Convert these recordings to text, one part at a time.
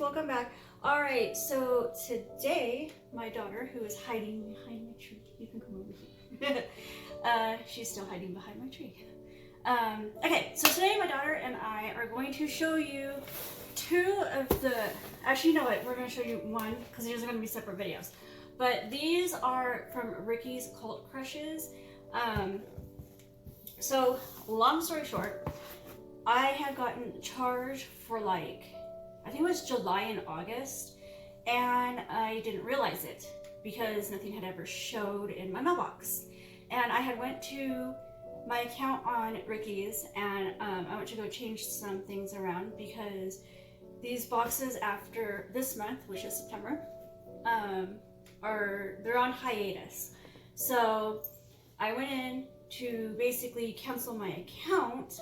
welcome back. All right, so today my daughter, who is hiding behind my tree, you can come over here. She's still hiding behind my tree. Okay, so today my daughter and I are going to show you two of the, actually you know what, we're going to show you one because these are going to be separate videos. But these are from Ricky's Cult Crushes. So long story short, I had gotten charged for like, I think it was July and August, and I didn't realize it because nothing had ever showed in my mailbox. And I had went to my account on Ricky's and I went to go change some things around because these boxes after this month, which is September, they're on hiatus. So I went in to basically cancel my account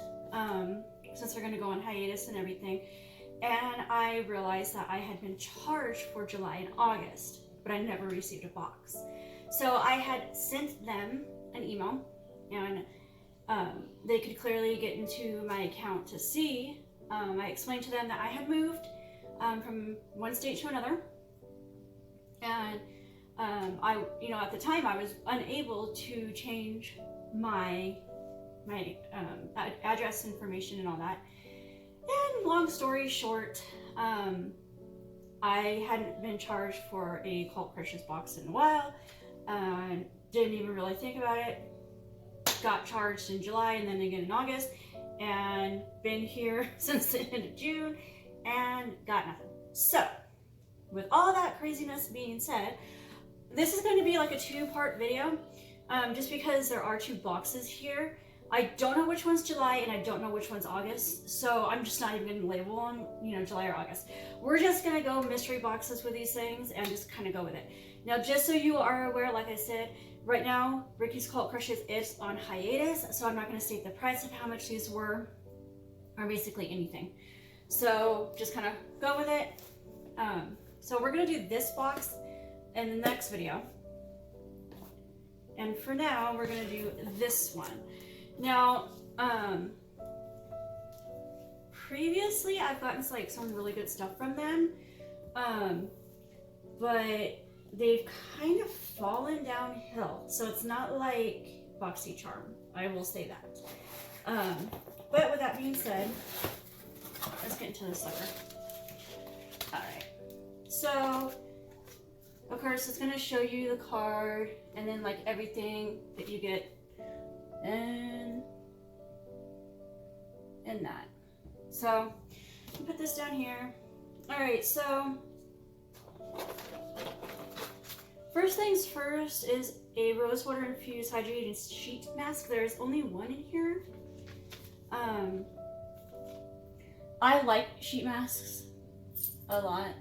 since they're going to go on hiatus and everything. And I realized that I had been charged for July and August, but I never received a box. So I had sent them an email, and they could clearly get into my account to see. I explained to them that I had moved from one state to another, and at the time I was unable to change my address information and all that. And long story short, I hadn't been charged for a Cult Crushes box in a while. Didn't even really think about it. Got charged in July and then again in August, and been here since the end of June and got nothing. So, with all that craziness being said, this is going to be like a two-part video, just because there are two boxes here. I don't know which one's July and I don't know which one's August, so I'm just not even going to label them, July or August. We're just going to go mystery boxes with these things and just kind of go with it. Now, just so you are aware, like I said, right now, Ricky's Cult Crushes is on hiatus, so I'm not going to state the price of how much these were, or basically anything. So just kind of go with it. So we're going to do this box in the next video. And for now, we're going to do this one. Now, previously I've gotten like some really good stuff from them, but they've kind of fallen downhill. So it's not like BoxyCharm, I will say that. But with that being said, let's get into this sucker. Alright, so of course it's going to show you the card and then like everything that you get and that. So I'll put this down here. Alright, so first things first is a rosewater infused hydrating sheet mask. There's only one in here. I like sheet masks a lot.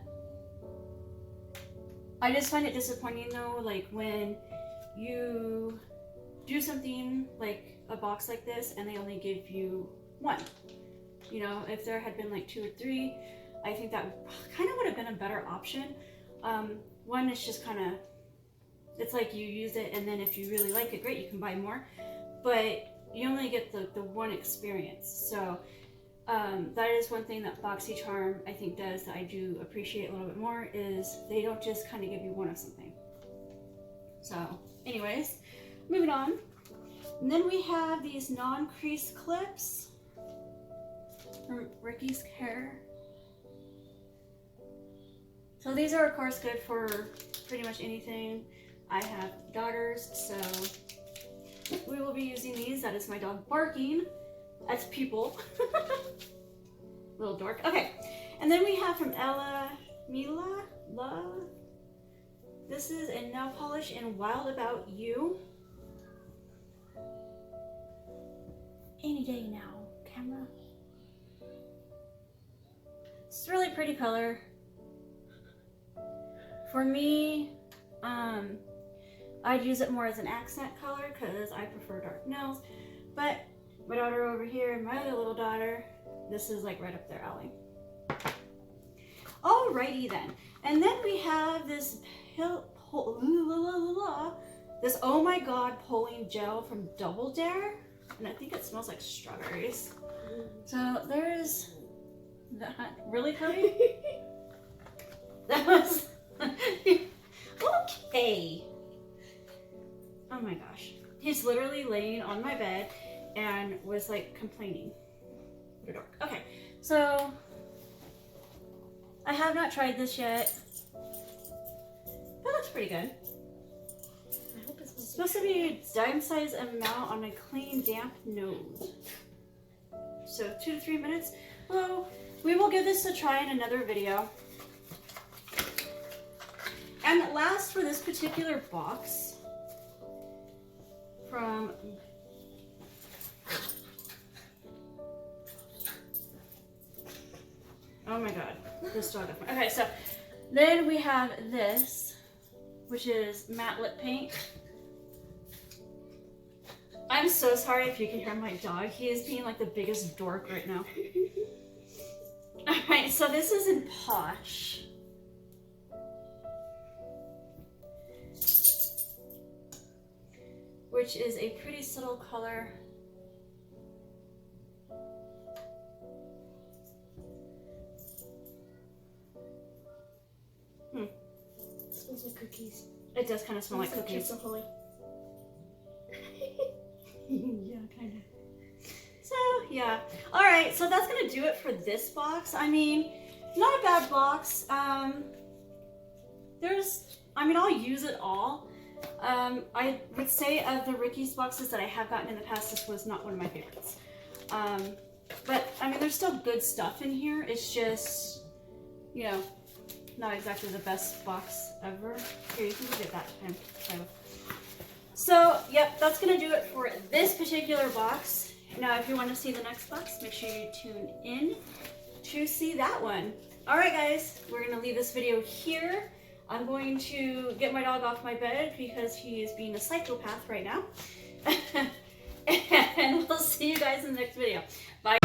I just find it disappointing though, like when you do something like a box like this and they only give you one. If there had been like 2 or 3, I think that kind of would have been a better option. One is just kind of, it's like you use it and then if you really like it, great, you can buy more. But you only get the one experience. So that is one thing that BoxyCharm I think does that I do appreciate a little bit more, is they don't just kind of give you one of something. So anyways, moving on. And then we have these non-crease clips from Ricky's Care. So these are of course good for pretty much anything. I have daughters, so we will be using these. That is my dog barking. That's people. Little dork. Okay, and then we have from Ella Mila Love. This is a nail polish in Wild About You. Any day now, camera. It's a really pretty color. For me, I'd use it more as an accent color because I prefer dark nails. But my daughter over here and my other little daughter, this is like right up their alley. Alrighty then. And then we have this this Oh My God pulling gel from Double Dare. And I think it smells like strawberries. So there's that. Really, Cody? That was okay. Oh my gosh. He's literally laying on my bed and was like complaining. What a dork. Okay, so I have not tried this yet. That looks pretty good. I hope it's Supposed to be a dime size amount on a clean, damp nose. So 2 to 3 minutes. Well, we will give this a try in another video. And last for this particular box from oh my god, this dog. Okay, so then we have this, which is matte lip paint. I'm so sorry if you can hear my dog. He is being like the biggest dork right now. Alright, so this is in Posh. Which is a pretty subtle color. It smells like cookies. It does kind of smell like cookies. Chips Ahoy. Yeah, kind of. So, yeah. Alright, so that's going to do it for this box. I mean, not a bad box. I'll use it all. I would say of the Ricky's boxes that I have gotten in the past, this was not one of my favorites. But, I mean, there's still good stuff in here. It's just, you know, not exactly the best box ever. Here, you can look at that time. So, yep, that's going to do it for this particular box. Now, if you want to see the next box, make sure you tune in to see that one. Alright guys, we're going to leave this video here. I'm going to get my dog off my bed because he is being a psychopath right now. And we'll see you guys in the next video. Bye.